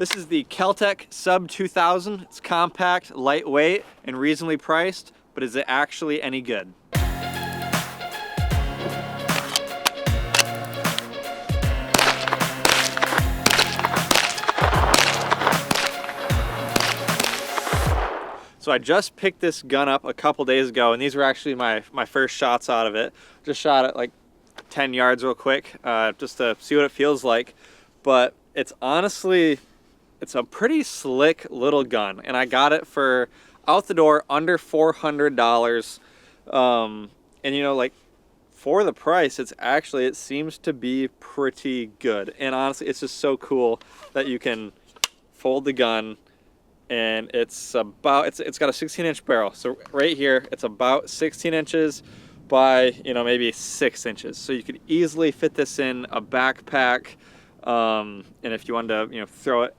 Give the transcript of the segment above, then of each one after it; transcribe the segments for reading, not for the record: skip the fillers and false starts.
This is the KelTec Sub2000. It's compact, lightweight, and reasonably priced, but is it actually any good? So I just picked this gun up a couple days ago, and these were actually my first shots out of it. Just shot it like 10 yards real quick, just to see what it feels like. But it's honestly, it's a pretty slick little gun, and I got it for out the door under $400. And you know, like for the price, it seems to be pretty good. And honestly, it's just so cool that you can fold the gun. And it's got a 16-inch barrel. So right here, it's about 16 inches by, you know, maybe 6 inches. So you could easily fit this in a backpack. And if you wanted to, you know, throw it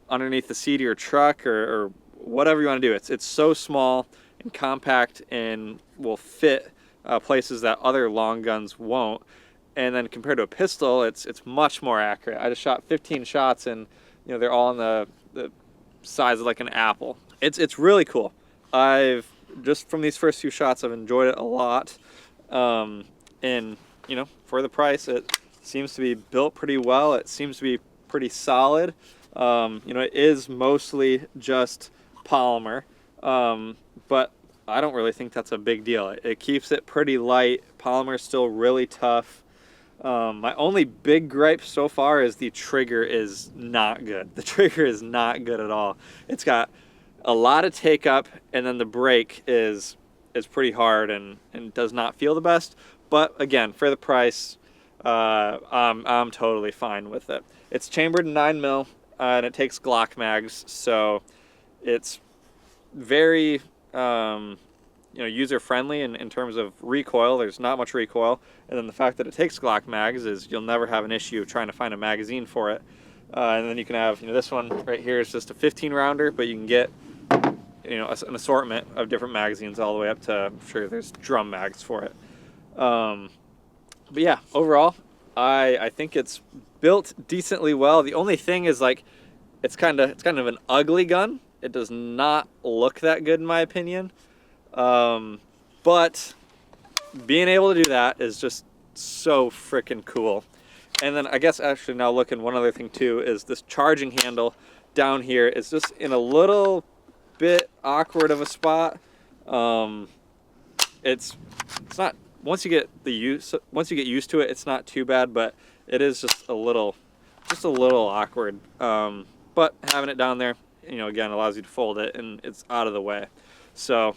underneath the seat of your truck or whatever you want to do, it's so small and compact and will fit places that other long guns won't. And then compared to a pistol, it's much more accurate. I just shot 15 shots, and you know, they're all in the size of like an apple. It's really cool. I've just from these first few shots, I've enjoyed it a lot. And you know, for the price, it seems to be built pretty well. It seems to be pretty solid. You know, it is mostly just polymer, but I don't really think that's a big deal. It keeps it pretty light. Polymer is still really tough. My only big gripe so far is the trigger is not good. The trigger is not good at all. It's got a lot of take up, and then the brake is pretty hard and does not feel the best. But again, for the price, I'm totally fine with it. It's chambered in 9mm, and it takes Glock mags, so it's very you know, user-friendly in terms of recoil. There's not much recoil, and then the fact that it takes Glock mags is you'll never have an issue trying to find a magazine for it. And then you can have, you know, this one right here is just a 15 rounder, but you can get, you know, an assortment of different magazines all the way up to, I'm sure there's drum mags for it. But yeah, overall, I think it's built decently well. The only thing is, like, it's kind of an ugly gun. It does not look that good in my opinion. But being able to do that is just so freaking cool. And then I guess actually now looking, one other thing too is this charging handle down here is just in a little bit awkward of a spot. It's not, once you get used to it, it's not too bad, but it is just a little awkward. But having it down there, you know, again, allows you to fold it and it's out of the way. So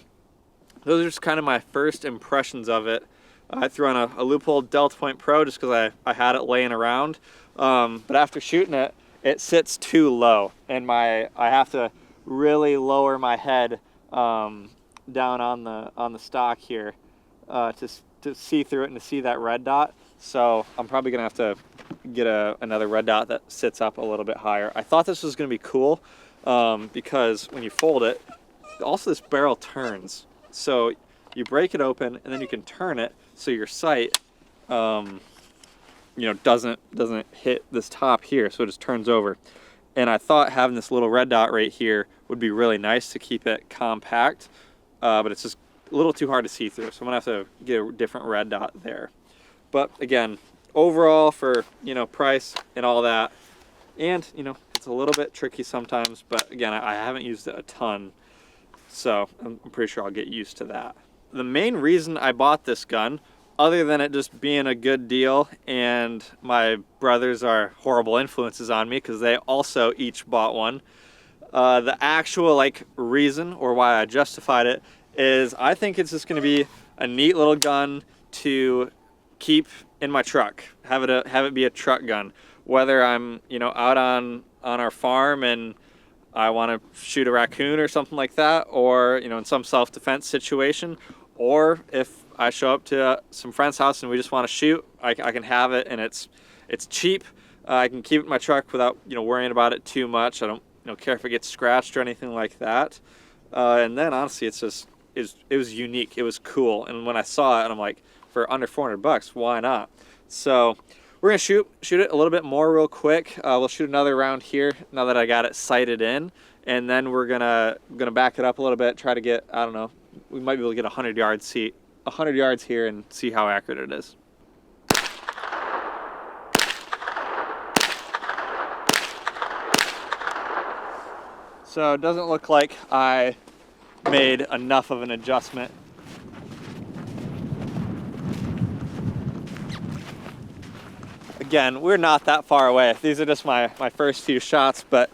those are just kind of my first impressions of it. I threw on a Loophole Delta Point Pro just because I had it laying around. But after shooting it, it sits too low, and I have to really lower my head down on the stock here to see through it and to see that red dot. So I'm probably gonna have to get another red dot that sits up a little bit higher. I thought this was gonna be cool because when you fold it, also this barrel turns. So you break it open and then you can turn it so your sight, you know, doesn't hit this top here, so it just turns over. And I thought having this little red dot right here would be really nice to keep it compact, but it's just a little too hard to see through. So I'm gonna have to get a different red dot there. But again, overall for, you know, price and all that, and you know, it's a little bit tricky sometimes, but again, I haven't used it a ton. So I'm pretty sure I'll get used to that. The main reason I bought this gun, other than it just being a good deal and my brothers are horrible influences on me because they also each bought one, the actual like reason or why I justified it is I think it's just going to be a neat little gun to keep in my truck, have it be a truck gun, whether I'm, you know, out on our farm and I want to shoot a raccoon or something like that, or, you know, in some self-defense situation, or if I show up to some friend's house and we just want to shoot, I can have it, and it's cheap. I can keep it in my truck without, you know, worrying about it too much. I don't, you know, care if it gets scratched or anything like that. And then honestly, it was unique. It was cool. And when I saw it, and I'm like, for under $400, why not? So we're gonna shoot it a little bit more real quick. We'll shoot another round here now that I got it sighted in, and then we're gonna back it up a little bit, try to get, I don't know, we might be able to get 100 yards here and see how accurate it is. So it doesn't look like I made enough of an adjustment. Again, we're not that far away. These are just my first few shots, but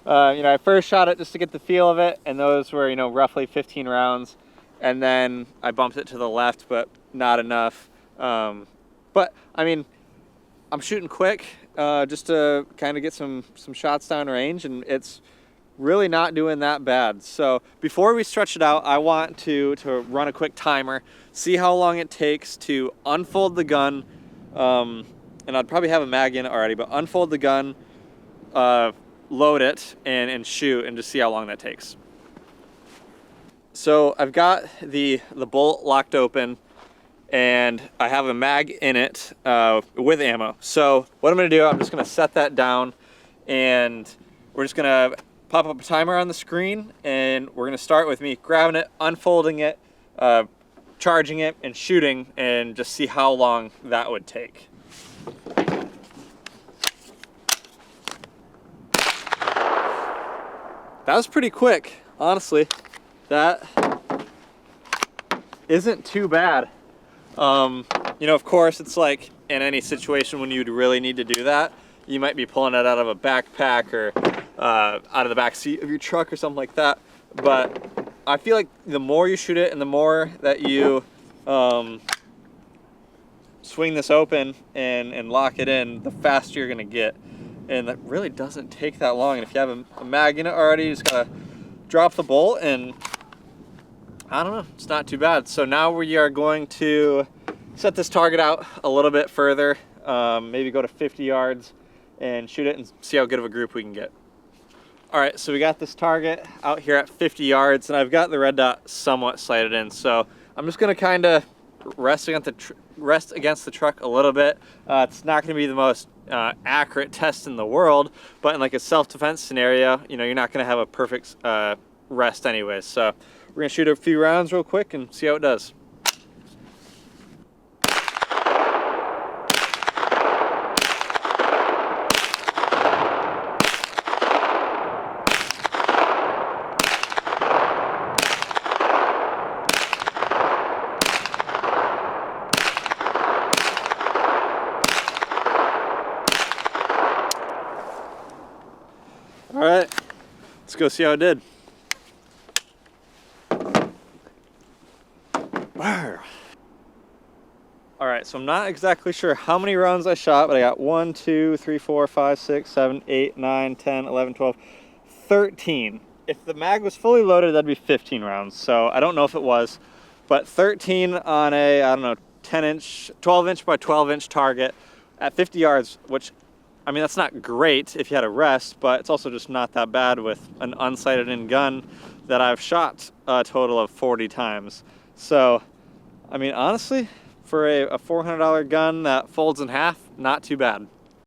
you know, I first shot it just to get the feel of it, and those were, you know, roughly 15 rounds, and then I bumped it to the left, but not enough. But I mean, I'm shooting quick just to kind of get some shots down range, and it's really not doing that bad. So before we stretch it out, I want to run a quick timer, see how long it takes to unfold the gun, and I'd probably have a mag in it already, but unfold the gun, load it, and shoot, and just see how long that takes. So I've got the bolt locked open, and I have a mag in it with ammo. So what I'm gonna do, I'm just gonna set that down, and we're just gonna pop up a timer on the screen, and we're gonna start with me grabbing it, unfolding it, charging it, and shooting, and just see how long that would take. That was pretty quick, honestly. That isn't too bad. You know, of course, it's like in any situation when you'd really need to do that, you might be pulling it out of a backpack or out of the back seat of your truck or something like that. But I feel like the more you shoot it and the more that you swing this open and lock it in, the faster you're gonna get. And that really doesn't take that long. And if you have a mag in it already, you just gotta drop the bolt, and I don't know, it's not too bad. So now we are going to set this target out a little bit further, maybe go to 50 yards and shoot it and see how good of a group we can get. All right, so we got this target out here at 50 yards, and I've got the red dot somewhat sighted in. So I'm just gonna kind of rest against the truck a little bit. It's not gonna be the most accurate test in the world, but in like a self-defense scenario, you know, you're not gonna have a perfect rest anyways. So we're gonna shoot a few rounds real quick and see how it does. All right, let's go see how it did. All right, so I'm not exactly sure how many rounds I shot, but I got 1, 2, 3, 4, 5, 6, 7, 8, 9, 10, 11, 12, 13. If the mag was fully loaded, that'd be 15 rounds. So I don't know if it was, but 13 on a, I don't know, 12 inch by 12 inch target at 50 yards, which, I mean, that's not great if you had a rest, but it's also just not that bad with an unsighted in gun that I've shot a total of 40 times. So, I mean, honestly, for a $400 gun that folds in half, not too bad.